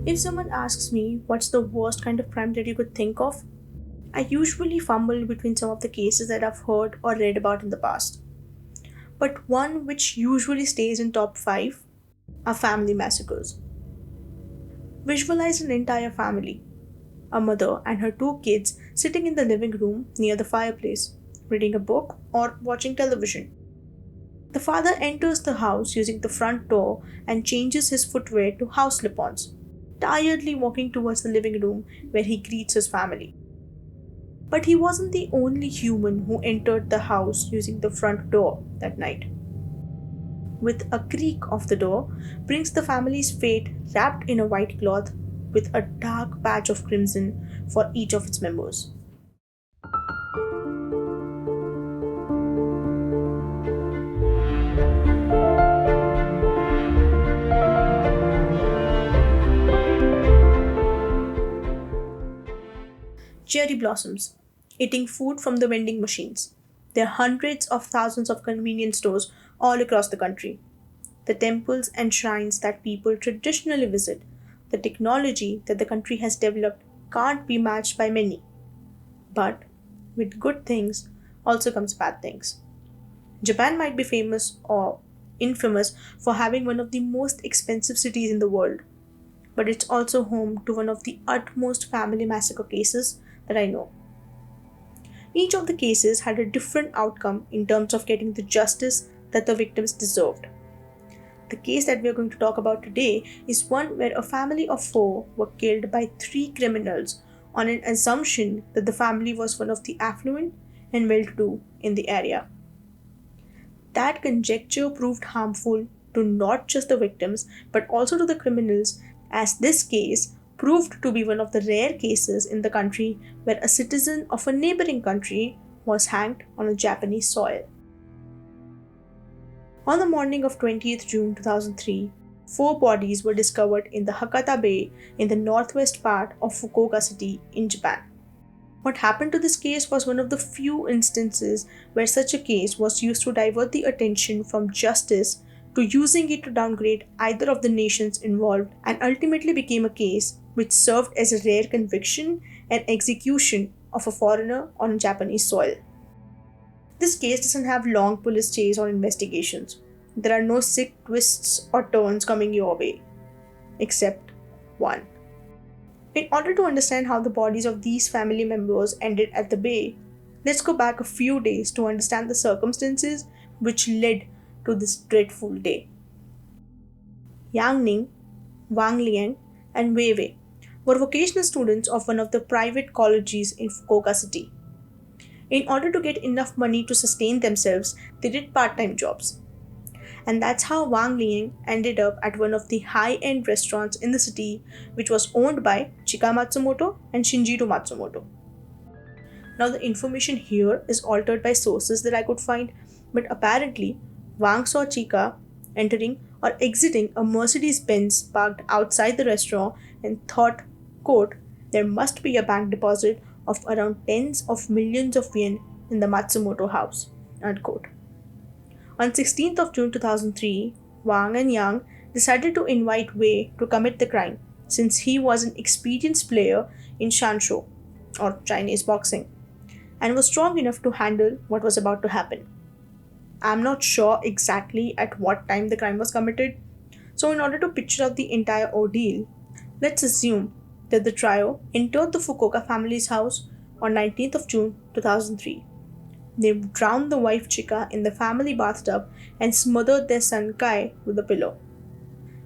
If someone asks me what's the worst kind of crime that you could think of, I usually fumble between some of the cases that I've heard or read about in the past. But one which usually stays in top 5 are family massacres. Visualize an entire family, a mother and her two kids sitting in the living room near the fireplace, reading a book or watching television. The father enters the house using the front door and changes his footwear to house slip ons, tiredly walking towards the living room where he greets his family. But he wasn't the only human who entered the house using the front door that night. With a creak of the door, brings the family's fate wrapped in a white cloth with a dark patch of crimson for each of its members. Cherry blossoms, eating food from the vending machines. There are hundreds of thousands of convenience stores all across the country. The temples and shrines that people traditionally visit, the technology that the country has developed can't be matched by many. But with good things also comes bad things. Japan might be famous or infamous for having one of the most expensive cities in the world, but it's also home to one of the utmost family massacre cases that I know. Each of the cases had a different outcome in terms of getting the justice that the victims deserved. The case that we are going to talk about today is one where a family of 4 were killed by 3 criminals on an assumption that the family was one of the affluent and well to do in the area. That conjecture proved harmful to not just the victims but also to the criminals, as this case proved to be one of the rare cases in the country where a citizen of a neighboring country was hanged on a Japanese soil. On the morning of 20th June 2003, 4 bodies were discovered in the Hakata Bay in the northwest part of Fukuoka City in Japan. What happened to this case was one of the few instances where such a case was used to divert the attention from justice to using it to downgrade either of the nations involved, and ultimately became a case which served as a rare conviction and execution of a foreigner on Japanese soil. This case doesn't have long police chase or investigations. There are no sick twists or turns coming your way, except one. In order to understand how the bodies of these family members ended at the bay, let's go back a few days to understand the circumstances which led to this dreadful day. Yang Ning, Wang Liang, and Wei Wei were vocational students of one of the private colleges in Fukuoka City. In order to get enough money to sustain themselves, they did part-time jobs. And that's how Wang Liang ended up at one of the high-end restaurants in the city, which was owned by Chika Matsumoto and Shinjiro Matsumoto. Now, the information here is altered by sources that I could find, but apparently, Wang saw Chika entering or exiting a Mercedes Benz parked outside the restaurant and thought, quote, there must be a bank deposit of around tens of millions of yen in the Matsumoto house, unquote. On 16th of June 2003, Wang and Yang decided to invite Wei to commit the crime since he was an experienced player in Shansho, or Chinese boxing, and was strong enough to handle what was about to happen. I'm not sure exactly at what time the crime was committed, so in order to picture out the entire ordeal, let's assume that the trio entered the Fukuoka family's house on 19th of June 2003. They drowned the wife Chika in the family bathtub and smothered their son Kai with a pillow.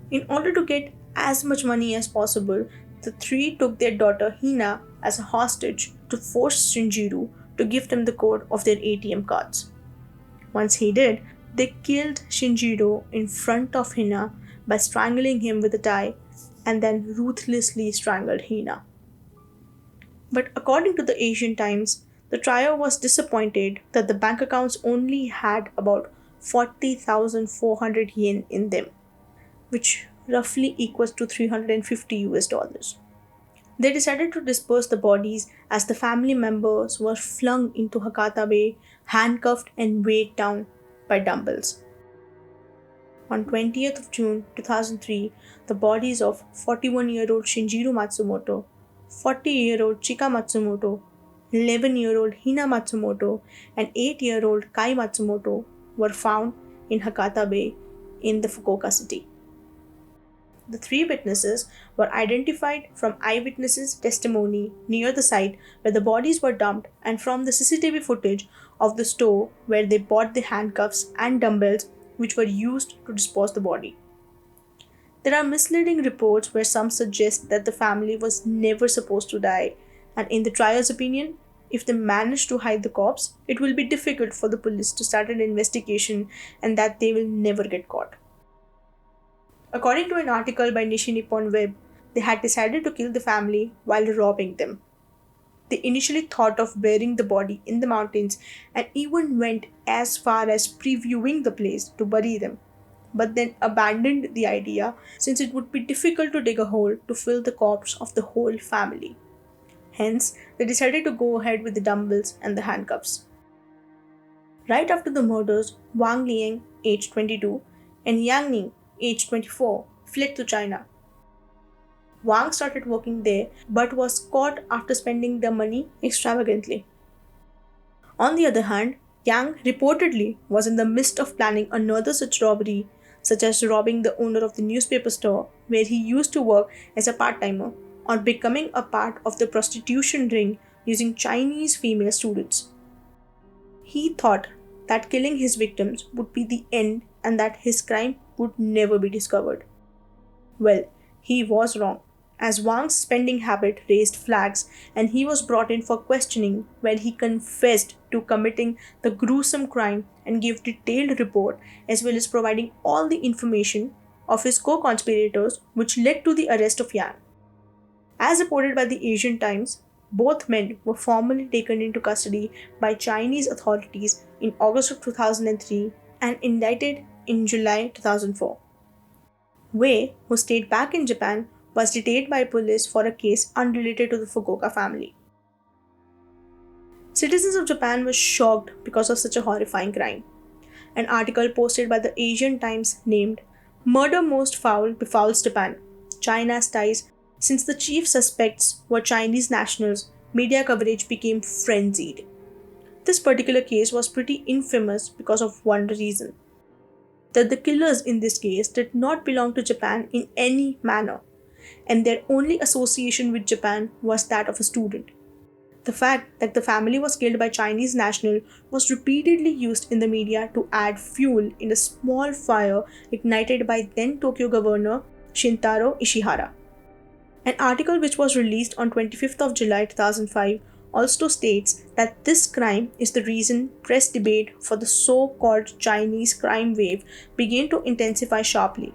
In order to get as much money as possible, the 3 took their daughter Hina as a hostage to force Shinjiro to give them the code of their ATM cards. Once he did, they killed Shinjiro in front of Hina by strangling him with a tie and then ruthlessly strangled Hina. But according to the Asian Times, the trio was disappointed that the bank accounts only had about 40,400 yen in them, which roughly equals to 350 US dollars. They decided to disperse the bodies as the family members were flung into Hakata Bay, handcuffed and weighed down by dumbbells. On 20th of June 2003, the bodies of 41-year-old Shinjiro Matsumoto, 40-year-old Chika Matsumoto, 11-year-old Hina Matsumoto, and 8-year-old Kai Matsumoto were found in Hakata Bay in the Fukuoka city. The three witnesses were identified from eyewitnesses' testimony near the site where the bodies were dumped and from the CCTV footage of the store where they bought the handcuffs and dumbbells which were used to dispose the body. There are misleading reports where some suggest that the family was never supposed to die, and in the trial's opinion, if they manage to hide the corpse, it will be difficult for the police to start an investigation and that they will never get caught. According to an article by Nishi Nippon Web, they had decided to kill the family while robbing them. They initially thought of burying the body in the mountains and even went as far as previewing the place to bury them, but then abandoned the idea since it would be difficult to dig a hole to fill the corpse of the whole family. Hence, they decided to go ahead with the dumbbells and the handcuffs. Right after the murders, Wang Liang, aged 22, and Yang Ning, aged 24, fled to China. Wang started working there but was caught after spending the money extravagantly. On the other hand, Yang reportedly was in the midst of planning another such robbery, such as robbing the owner of the newspaper store where he used to work as a part-timer, or becoming a part of the prostitution ring using Chinese female students. He thought that killing his victims would be the end and that his crime would never be discovered. Well, he was wrong, as Wang's spending habit raised flags and he was brought in for questioning where he confessed to committing the gruesome crime and gave detailed report as well as providing all the information of his co-conspirators which led to the arrest of Yang. As reported by the Asian Times, both men were formally taken into custody by Chinese authorities in August of 2003 and indicted in July 2004. Wei, who stayed back in Japan, was detained by police for a case unrelated to the Fukuoka family. Citizens of Japan were shocked because of such a horrifying crime. An article posted by the Asian Times named "Murder Most Foul Befouls Japan, China's Ties." Since the chief suspects were Chinese nationals, media coverage became frenzied. This particular case was pretty infamous because of one reason: that the killers in this case did not belong to Japan in any manner, and their only association with Japan was that of a student. The fact that the family was killed by Chinese national was repeatedly used in the media to add fuel in a small fire ignited by then Tokyo Governor Shintaro Ishihara. An article which was released on 25th of July 2005 also states that this crime is the reason press debate for the so-called Chinese crime wave began to intensify sharply.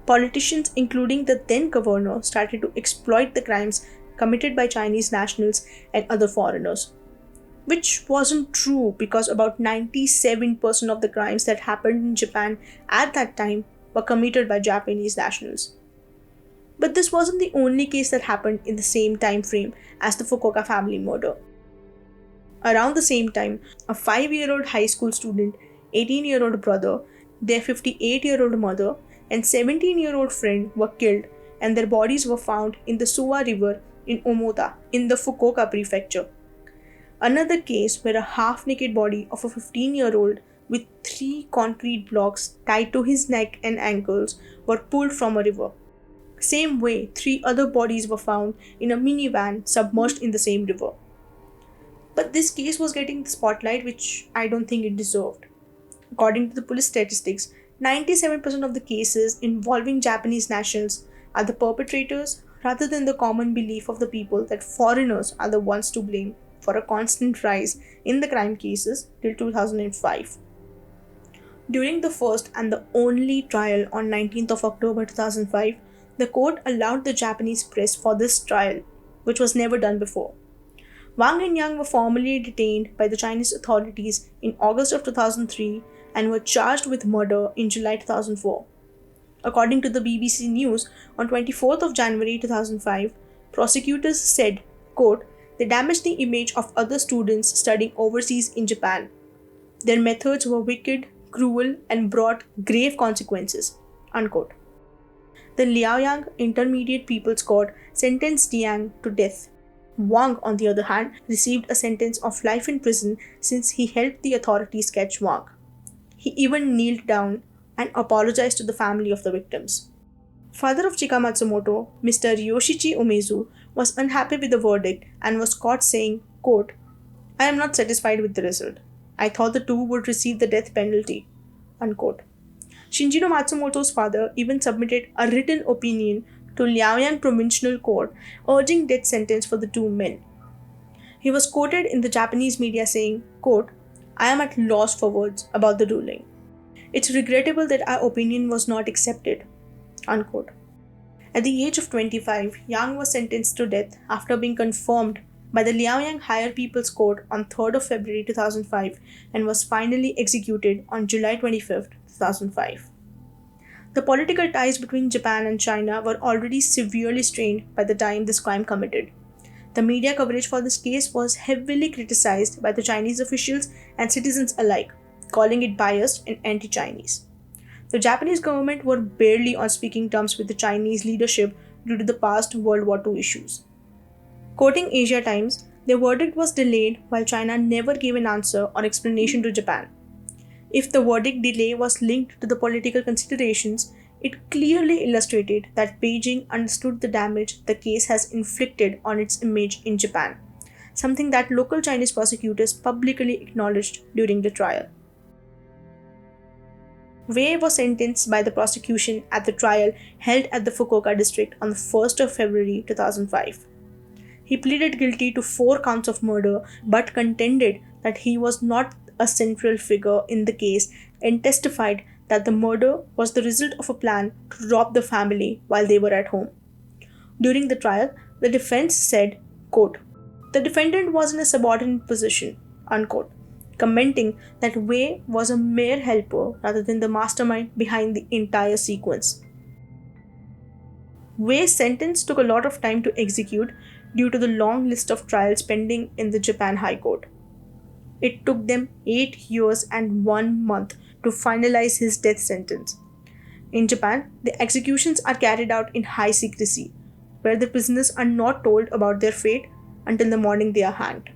Politicians, including the then governor, started to exploit the crimes committed by Chinese nationals and other foreigners. Which wasn't true because about 97% of the crimes that happened in Japan at that time were committed by Japanese nationals. But this wasn't the only case that happened in the same time frame as the Fukuoka family murder. Around the same time, a 5-year-old high school student, 18-year-old brother, their 58-year-old mother, and 17-year-old friend were killed, and their bodies were found in the Suwa River in Omoda, in the Fukuoka prefecture. Another case where a half-naked body of a 15-year-old with 3 concrete blocks tied to his neck and ankles were pulled from a river. Same way, 3 other bodies were found in a minivan submerged in the same river. But this case was getting the spotlight which I don't think it deserved. According to the police statistics, 97% of the cases involving Japanese nationals are the perpetrators rather than the common belief of the people that foreigners are the ones to blame for a constant rise in the crime cases till 2005. During the first and the only trial on 19th of October 2005, the court allowed the Japanese press for this trial, which was never done before. Wang and Yang were formally detained by the Chinese authorities in August of 2003 and were charged with murder in July 2004. According to the BBC News, on 24th of January 2005, prosecutors said, quote, "They damaged the image of other students studying overseas in Japan. Their methods were wicked, cruel, and brought grave consequences, unquote. The Liaoyang Intermediate People's Court sentenced Yang to death. Wang, on the other hand, received a sentence of life in prison since he helped the authorities catch Wang. He even kneeled down and apologized to the family of the victims. Father of Chika Matsumoto, Mr. Yoshichi Umezu, was unhappy with the verdict and was caught saying, quote, "I am not satisfied with the result. I thought the two would receive the death penalty," unquote. Shinjiro Matsumoto's father even submitted a written opinion to Liaoyang Provincial Court urging death sentence for the two men. He was quoted in the Japanese media saying, quote, "I am at loss for words about the ruling. It's regrettable that our opinion was not accepted," unquote. At the age of 25, Yang was sentenced to death after being confirmed by the Liaoyang Higher People's Court on 3rd of February 2005 and was finally executed on July 25, 2005. The political ties between Japan and China were already severely strained by the time this crime committed. The media coverage for this case was heavily criticized by the Chinese officials and citizens alike, calling it biased and anti-Chinese. The Japanese government were barely on speaking terms with the Chinese leadership due to the past World War II issues. Quoting Asia Times, their verdict was delayed while China never gave an answer or explanation to Japan. If the verdict delay was linked to the political considerations, it clearly illustrated that Beijing understood the damage the case has inflicted on its image in Japan, something that local Chinese prosecutors publicly acknowledged during the trial. Wei was sentenced by the prosecution at the trial held at the Fukuoka district on the 1st of February 2005. He pleaded guilty to 4 counts of murder but contended that he was not a central figure in the case and testified that the murder was the result of a plan to rob the family while they were at home. During the trial, the defense said, quote, "The defendant was in a subordinate position," unquote, commenting that Wei was a mere helper rather than the mastermind behind the entire sequence. Wei's sentence took a lot of time to execute due to the long list of trials pending in the Japan High Court. It took them 8 years and 1 month to finalize his death sentence. In Japan, the executions are carried out in high secrecy, where the prisoners are not told about their fate until the morning they are hanged.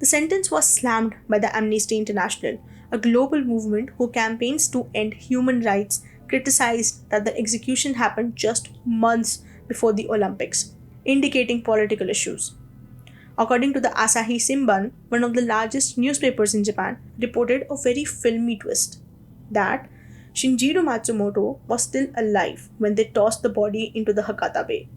The sentence was slammed by the Amnesty International, a global movement who campaigns to end human rights, criticized that the execution happened just months before the Olympics, indicating political issues. According to the Asahi Shimbun, one of the largest newspapers in Japan, reported a very filmy twist that Shinjiro Matsumoto was still alive when they tossed the body into the Hakata Bay.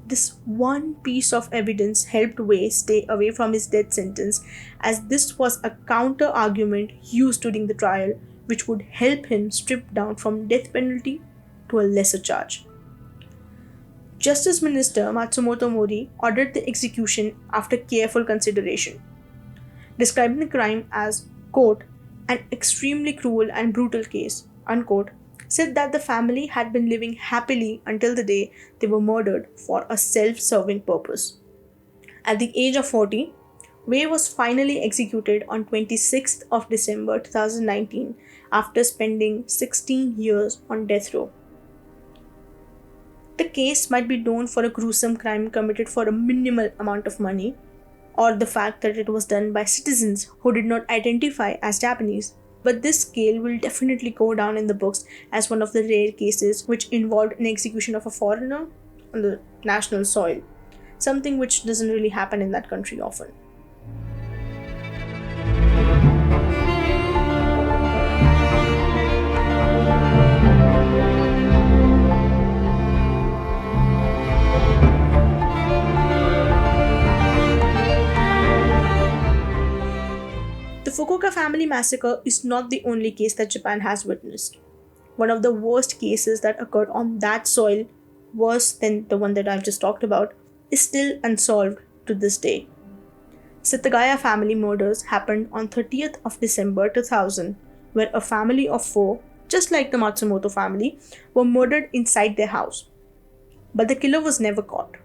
This one piece of evidence helped Wei stay away from his death sentence, as this was a counter-argument used during the trial which would help him strip down from death penalty to a lesser charge. Justice Minister Matsumoto Mori ordered the execution after careful consideration, describing the crime as, quote, "an extremely cruel and brutal case," unquote, said that the family had been living happily until the day they were murdered for a self-serving purpose. At the age of 40, Wei was finally executed on 26th of December 2019 after spending 16 years on death row. The case might be known for a gruesome crime committed for a minimal amount of money, or the fact that it was done by citizens who did not identify as Japanese, but this scale will definitely go down in the books as one of the rare cases which involved an execution of a foreigner on the national soil, something which doesn't really happen in that country often. The Fukuoka Family Massacre is not the only case that Japan has witnessed. One of the worst cases that occurred on that soil, worse than the one that I've just talked about, is still unsolved to this day. Fukuoka family murders happened on 30th of December 2000, where a family of 4, just like the Matsumoto family, were murdered inside their house. But the killer was never caught.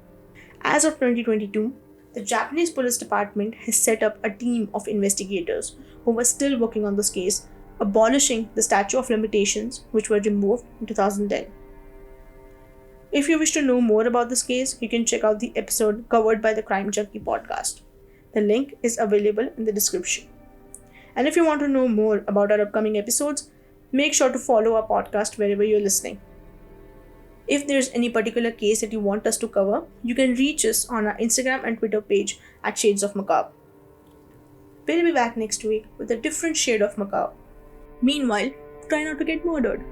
As of 2022, The Japanese police department has set up a team of investigators who were still working on this case, abolishing the statute of limitations, which were removed in 2010. If you wish to know more about this case, you can check out the episode covered by the Crime Junkie podcast. The link is available in the description. And if you want to know more about our upcoming episodes, make sure to follow our podcast wherever you're listening. If there's any particular case that you want us to cover, you can reach us on our Instagram and Twitter page at Shades of Macabre. We'll be back next week with a different shade of macabre. Meanwhile, try not to get murdered.